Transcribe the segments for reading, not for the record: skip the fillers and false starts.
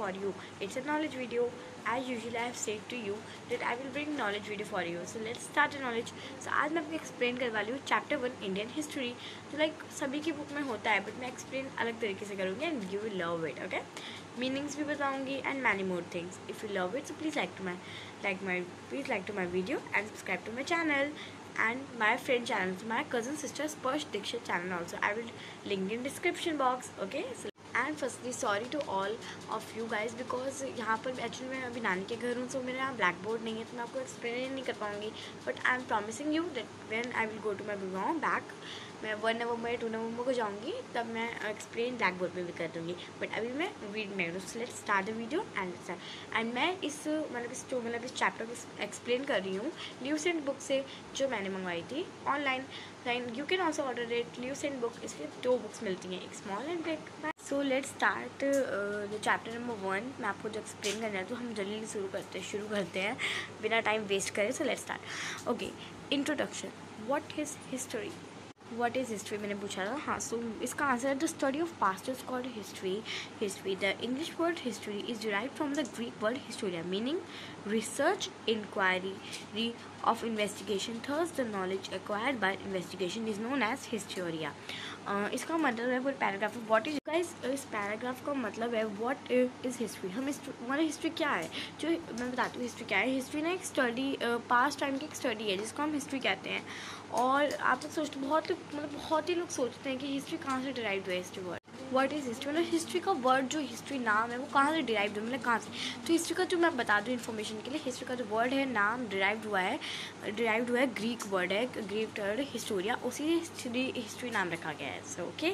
for you. It's a knowledge video. As usual, I have said to you that I will bring knowledge video for you. So let's start the knowledge. So आज मैं आपको explain करवा रही हूँ chapter 1 Indian history. तो like सभी की book में होता है, बट मैं एक्सप्लेन अलग तरीके से करूँगी and you will love it. Okay, meanings भी बताऊँगी and many more things. If you love it so please like to my video and subscribe to my channel and my friend channel, so my cousin sister Sparsh Dikshit channel also. I will link in description box. Okay, so and firstly sorry to all of you guys because यहाँ पर actually मैं अभी नानी के घर हूँ, सो मेरे यहाँ ब्लैक बोर्ड नहीं है तो मैं आपको एक्सप्लेन नहीं कर पाऊँगी. But I am promising you that when I will go to my गाँव बैक, मैं 1 नवंबर या 2 नवंबर को जाऊँगी, तब मैं एक्सप्लेन ब्लैक बोर्ड पे भी कर दूँगी. बट अभी मैं रीड में let's start the video and मैं इस चैप्टर को एक्सप्लेन कर रही हूँ ल्यूसेंट बुक से, जो मैंने मंगवाई थी online. You can also order it Lucent book. इसलिए 2 बुक्स मिलती हैं, एक small and big. So let's start the chapter number 1. मैं आपको जो एक्सप्लेन करना है तो हम जल्दी शुरू करते हैं बिना टाइम वेस्ट करें. सो let's start. Okay, introduction. What is history? What is history मैंने पूछा था. हाँ, सो इसका आंसर है the study of past is called history. The English word history is derived from the Greek word historia meaning research inquiry of investigation. Thus the knowledge acquired by investigation is known as historia. इसका मतलब है पूरे paragraph में what is guys. इस paragraph का मतलब है what is history. हमारी हिस्ट्री क्या है, जो मैं बताती हूँ हिस्ट्री क्या है. हिस्ट्री ना एक स्टडी, पास्ट टाइम की एक स्टडी है जिसको हम हिस्ट्री कहते हैं. और आप लोग सोचते बहुत ही लोग सोचते हैं कि हिस्ट्री कहाँ से डिराइव हुआ है. History word what is history, मतलब हिस्ट्री का वर्ड जो हिस्ट्री नाम है वो कहाँ से डिराइव हुआ, मतलब कहाँ से. तो हिस्ट्री का जो मैं बता दूँ इन्फॉर्मेशन के लिए, हिस्ट्री का जो वर्ड है नाम डिराइव्ड हुआ है ग्रीक वर्ड है, ग्रीक वर्ड हिस्टोरिया, उसी हिस्ट्री नाम रखा गया है. So okay,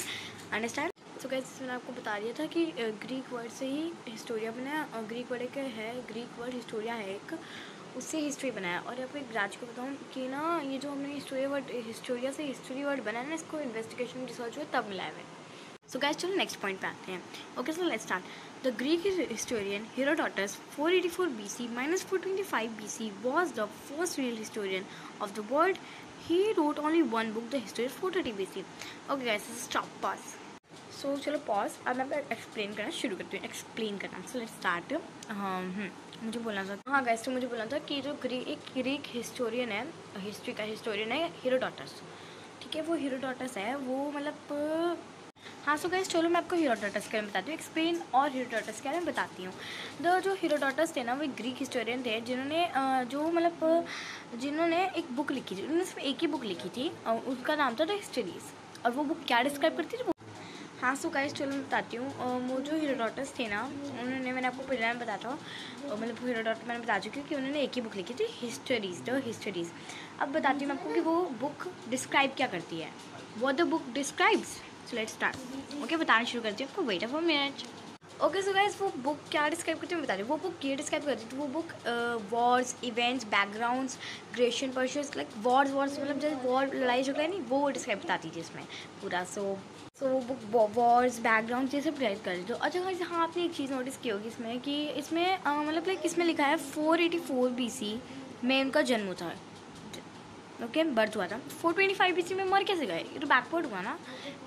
understand. So guys मैंने आपको बता दिया था कि ग्रीक वर्ड से ही हिस्टोरिया बनाया. ग्रीक वर्ड एक है, ग्रीक वर्ड हिस्टोरिया है एक, उससे हिस्ट्री बनाया. और आपको एक राज्य को बताऊँ कि ना ये जो हमने हिस्टोरिया से हिस्ट्री वर्ड बनाया ना, इसको इन्वेस्टिगेशन रिसर्च हुआ तब मिला है. सो गाइस चलो नेक्स्ट पॉइंट पे आते हैं. Okay, so let's start. The Greek historian Herodotus 484 BC - 425 BC was the first real historian of the world. He wrote only one book, the history of 430 BC. Okay guys, stop, pause. सो चलो pause. अब मैं explain करना शुरू करती हूँ. सो let's start. मुझे बोलना था, हाँ गाइस, तो मुझे बोलना था कि जो एक ग्रीक हिस्टोरियन है, हिस्ट्री का हिस्टोरियन है हेरोडोटस. ठीक है, वो हेरोडोटस है, वो मतलब हाँ. सो गाइस चलो मैं आपको हेरोडोटस के बारे में बताती हूँ, एक्सप्लेन और हेरोडोटस के बारे में बताती हूँ. जो हेरोडोटस थे ना, वो ग्रीक हिस्टोरियन थे जिन्होंने एक बुक लिखी थी. उन्होंने सिर्फ एक ही बुक लिखी थी और उसका नाम था द हिस्टरीज. और वो बुक क्या डिस्क्राइब करती थी? हाँ, सो गाइस चलो मैं बताती हूँ. वो जो हेरोडोटस थे ना, मैंने आपको पहले में बताया था, मतलब हेरोडोटस मैंने बता चुकी हूँ कि उन्होंने एक ही बुक लिखी थी, द हिस्टरीज. अब बताती हूँ मैं आपको कि वो बुक डिस्क्राइब क्या करती है, what the book describes. So let's start. Okay, बताना शुरू करती हूँ आपको. Wait for minute. Okay, so guys वो बुक क्या डिस्क्राइब करती है मैं बता रही हूँ. वो बुक ये डिस्क्राइब करती थी, वो book wars, events, backgrounds, Grecian Persians, like wars मतलब जैसे वॉर, लड़ाई झगड़ा नहीं, वो डिस्क्राइब बताती थी इसमें पूरा. सो वो बुक वॉर्स, बैकग्राउंड ये सब डिस्क्राइब कर रही थी. अच्छा गाइस, हाँ आपने एक चीज़ नोटिस की होगी इसमें कि इसमें मतलब लाइक इसमें लिखा है 484 BC में उनका जन्म था. ओके, बर्थ हुआ था. 425 BC में मर कैसे गए, ये तो बैकवर्ड हुआ ना.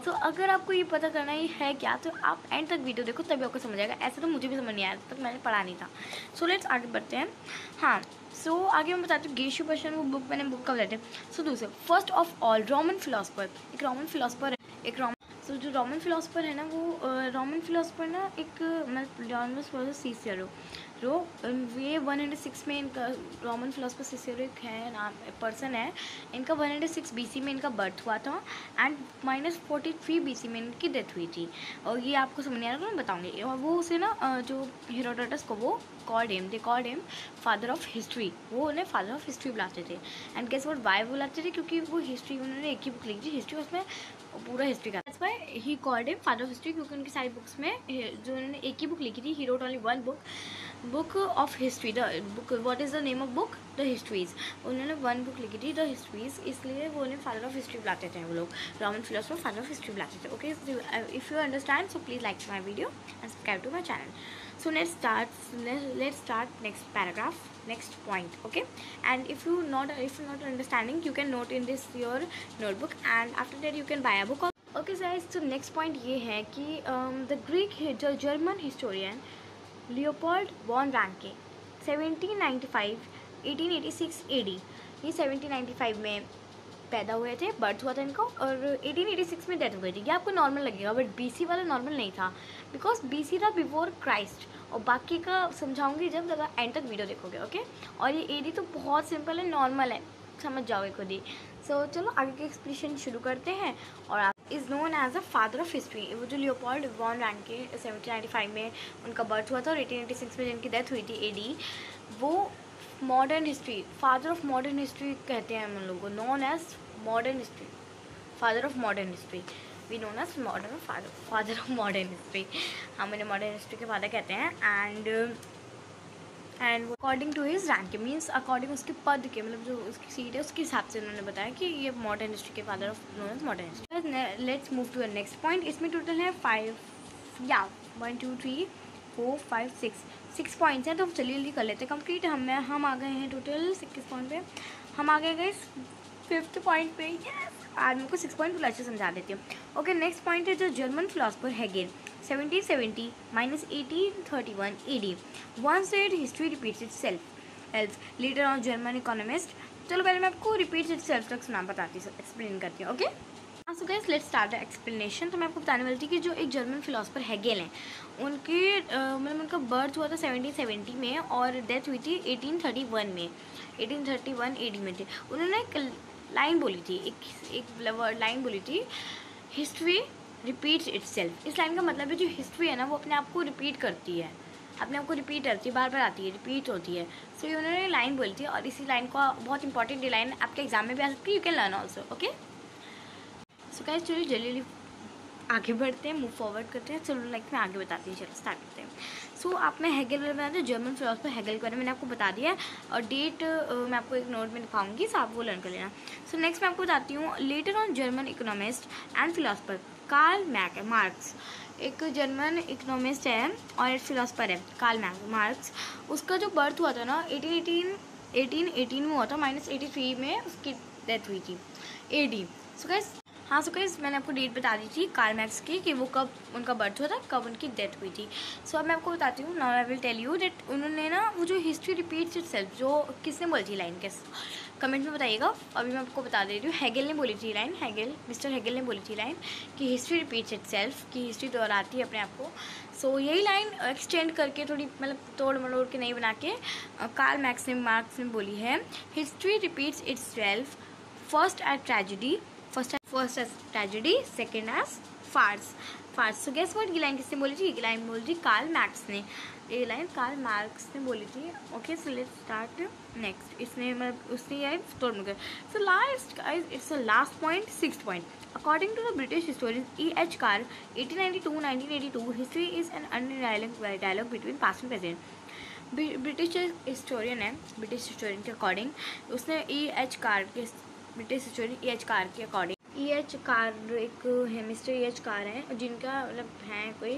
तो अगर आपको ये पता करना ही है क्या, तो आप एंड तक वीडियो देखो तभी आपको समझ आएगा. ऐसे तो मुझे भी समझ नहीं आया तक, मैंने पढ़ा नहीं था. सो लेट्स आगे बढ़ते हैं. हाँ, सो आगे मैं बताती हूँ ग्रीशियो पर्शियन, वो बुक मैंने बुक का बताते हैं. सो दूसरे first of all Roman philosopher. एक रोमन फिलोसफर है, सो जो रोमन फिलोसफर है ना, वो रोमन फिलोसफर ना एक सीसियरो ये 106 में इनका रोमन फिलोसफर सिसेरो एक है नाम पर्सन है. इनका 106 BC में इनका बर्थ हुआ था एंड -43 BC में इनकी डेथ हुई थी. और ये आपको समझ नहीं आ रहा तो मैं बताऊँगी. और वो उसे ना जो हेरोडोटस को वो called him father of history. वो उन्हें फादर ऑफ हिस्ट्री बुलाते थे. एंड गेस व्हाट, वाई बुलाते थे, क्योंकि वो हिस्ट्री उन्होंने एक ही बुक लिखी थी हिस्ट्री, उसमें पूरा हिस्ट्री का. That's why he called him father of history, क्योंकि उनकी सारी बुक्स में जो उन्होंने एक ही बुक लिखी थी, he wrote only one book of history. The book, what is the name of book, the histories. उन्होंने वन बुक लिखी थी, द हिस्ट्रीज, इसलिए वो उन्हें फादर ऑफ हिस्ट्री बुलाते थे. वो लोग Roman philosopher father of history बुलाते थे. Okay, if you understand so please like my video and subscribe to my channel. So let's start next paragraph, next point. Okay, and if you're not understanding, you can note in this your notebook, and after that you can buy a book. Okay guys, so next point ये है कि the Greek German historian Leopold von Ranke 1795 1886 AD, ये 1795 में पैदा हुए थे, birth हुआ था इनका, और 1886 में डेथ हो गई थी। ये आपको नॉर्मल लगेगा, बट बीसी वाला नॉर्मल नहीं था, बिकॉज बीसी था बिफोर क्राइस्ट, और बाकी का समझाऊंगी जब एंड तक वीडियो देखोगे, ओके। और ये एडी तो बहुत सिंपल है, नॉर्मल है, समझ जाओगे खुद ही। सो चलो आगे के एक्सप्लेनेशन शुरू करते हैं। और आप is known as a father of history. वो जो लियोपोल्ड वॉन रैंके 1795 में उनका बर्थ हुआ था और 1886 में जिनकी डेथ हुई थी एडी, वो modern history, father of modern history कहते हैं हम लोगों को, known as modern history, father of modern history, we known as modern father of modern history, हम उन्हें मॉडर्न हिस्ट्री के फादर कहते हैं। And according to his rank, means according उसके पद के, मतलब जो उसकी सीट है उसके हिसाब से उन्होंने बताया कि ये मॉडर्न हिस्ट्री के father of known as modern history. Let's move to the next point. इसमें टोटल है 1 2 3 4 5 6 पॉइंट्स हैं, तो चलिए जल्दी कर लेते हैं कंप्लीट। हम आ गए हैं टोटल 6 पॉइंट पे, हम आ गए 5th पॉइंट पे। आज मेरे को 6 पॉइंट थोड़ा अच्छे समझा देती हूँ। ओके, नेक्स्ट पॉइंट है जो German philosopher Hegel 1770 1831 AD once said history repeats itself else later on German economist। चलो पहले मैं आपको repeats itself तक सुना बताती हूँ, एक्सप्लेन करती हूँ, okay. So guys let's start the explanation. तो मैं आपको बताने वाली थी कि जो एक जर्मन फिलोसफर हेगेल हैं, उनके मतलब उनका बर्थ हुआ था 1770 में और डेथ हुई थी 1831 में, 1831 AD में थे। उन्होंने एक लाइन बोली थी, एक लाइन बोली थी, हिस्ट्री रिपीट्स इटसेल्फ। इस लाइन का मतलब है जो हिस्ट्री है ना वो अपने आप को रिपीट करती है, अपने आप को रिपीट करती है, बार बार आती है, रिपीट होती है। सो ये उन्होंने लाइन बोली थी, और इसी लाइन का बहुत इंपॉर्टेंट लाइन आपके एग्जाम में भी आ सकती है, you can learn also, okay. So guys चलिए जल्दी आगे बढ़ते हैं, मूव फॉरवर्ड करते हैं। चलो लाइक मैं आगे बताती हूँ, चलो स्टार्ट करते हैं। सो आप मैं हेगेल वाले बताते हैं, जर्मन फिलोसफर हेगेल के बारे में मैंने आपको बता दिया है, और डेट मैं आपको एक नोट में दिखाऊंगी, सो आप वो लर्न कर लेना। सो नेक्स्ट मैं आपको बताती हूँ, later on German economist and philosopher Karl Marx, एक जर्मन इकोनॉमिस्ट है और एक फिलोसफर है कार्ल मार्क्स। उसका जो बर्थ हुआ था ना 1818 में हुआ था, -83 में उसकी डेथ हुई थी AD। So guys so guys मैंने आपको डेट बता दी थी कार्ल मार्क्स की कि वो कब उनका बर्थ हुआ था, कब उनकी डेथ हुई थी। सो अब मैं आपको बताती हूँ, now I will tell you that उन्होंने ना वो जो हिस्ट्री रिपीट्स इटसेल्फ, जो किसने बोली थी लाइन, किस कमेंट में बताइएगा। अभी मैं आपको बता दे रही हूँ, हेगेल ने बोली थी लाइन, मिस्टर हेगेल ने बोली थी लाइन कि हिस्ट्री रिपीट्स इटसेल्फ, की हिस्ट्री दोहराती है अपने आप को। सो यही लाइन एक्सटेंड करके थोड़ी मतलब तोड़ मरोड़ के नहीं बना के कार्ल मार्क्स ने बोली है, history repeats itself first as tragedy, first as tragedy, second as farce. So guess what, ये लाइन किसने बोली थी? ये लाइन बोली थी कार्ल मार्क्स ने, ये लाइन कार्ल मार्क्स ने बोली थी, okay. So let's start next. इसने मतलब उसने ये तोड़ मरोड़। So last it's the last point, 6th point. According to the British historian E.H. Carr, 1892-1982, history is an undeniable dialogue between past and present। British historian है, British historian के according उसने E.H. Car के, British historian E.H. Car के according, E.H. Car एक है, mister E.H. Car हैं, जिनका मतलब है कोई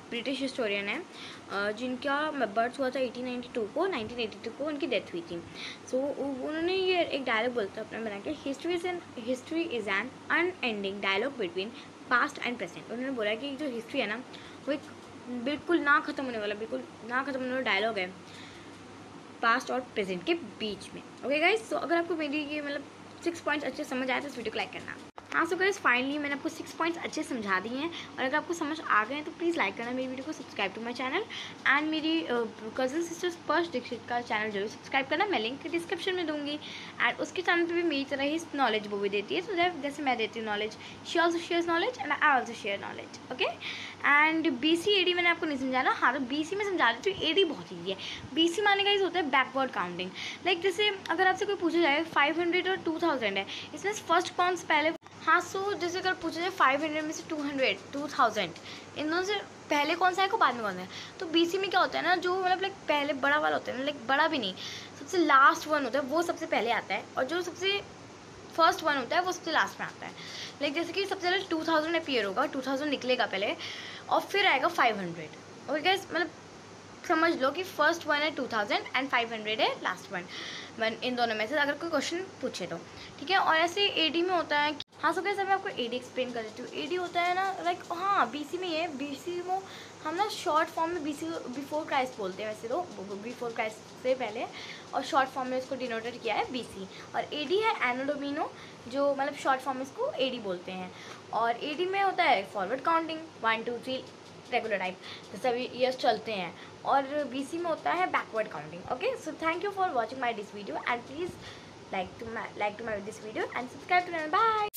ब्रिटिश हिस्टोरियन है, जिनका बर्थ हुआ था 1892 को, 1982 को उनकी डेथ हुई थी। सो उन्होंने ये एक डायलॉग बोलता है अपना बना के, history is an unending dialogue between past and present. उन्होंने बोला कि जो हिस्ट्री है ना वो एक बिल्कुल ना ख़त्म होने वाला, बिल्कुल ना ख़त्म होने वाला डायलॉग है पास्ट और प्रेजेंट के बीच में, ओके गाइस। तो अगर आपको मेरी ये मतलब 6 पॉइंट्स अच्छे समझ आए तो इस वीडियो को लाइक करना। सो गाइस फाइनली मैंने आपको 6 पॉइंट्स अच्छे समझा दिए हैं, और अगर आपको समझ आ गए हैं तो प्लीज़ लाइक करना मेरी वीडियो को, subscribe to my channel, and मेरी कज़न सिस्टर स्पर्श दीक्षित का चैनल जरूर सब्सक्राइब करना, मैं लिंक डिस्क्रिप्शन में दूंगी। एंड उसके चैनल पे भी मेरी तरह ही नॉलेज वो भी देती है, सो जैसे मैं देती हूँ knowledge, she also shares knowledge and I also share knowledge, okay. And BC AD मैंने आपको नहीं समझाना, हाँ तो BC में समझा देती हूँ, AD बहुत ईजी है। BC माने का होता है बैकवर्ड काउंटिंग, लाइक जैसे अगर आपसे कोई पूछा जाए 500 और 2000 है, इसमें फर्स्ट कौन से पहले, हाँ सो जैसे अगर पूछा जाए 500 में से 200 2000, इन दोनों से पहले कौन सा है को बाद में कौन सा है। तो BC में क्या होता है ना, जो मतलब लाइक पहले बड़ा वाला होता है ना, लाइक बड़ा भी नहीं, सबसे लास्ट वन होता है वो सबसे पहले आता है, और जो सबसे फर्स्ट वन होता है वो सबसे लास्ट में आता है। लाइक जैसे कि सबसे पहले 2000 अपीयर होगा, 2000 निकलेगा पहले, और फिर आएगा 500, ओके गाइस। मतलब समझ लो कि फर्स्ट वन है 2000 एंड 500 है लास्ट वन, इन दोनों में से अगर कोई क्वेश्चन पूछे तो, ठीक है। और ऐसे AD में होता है कि हाँ, सो कैसे मैं आपको एडी एक्सप्लेन कर देती हूँ। एडी होता है ना लाइक, हाँ बीसी में ही है। बीसी में हम ना शॉर्ट फॉर्म में बीसी बिफोर क्राइस्ट बोलते हैं वैसे तो, बिफोर क्राइस्ट से पहले, और शॉर्ट फॉर्म में इसको डिनोटेड किया है बीसी। और एडी है एनो डोमिनो, जो मतलब शॉर्ट फॉर्म में इसको एडी बोलते हैं। और एडी में होता है फॉरवर्ड काउंटिंग 1 2 3 रेगुलर टाइप, तो सभी ईयर्स चलते हैं। और बीसी में होता है backward counting. Okay, so thank you for watching my this video and please like to my this video and subscribe to my bye.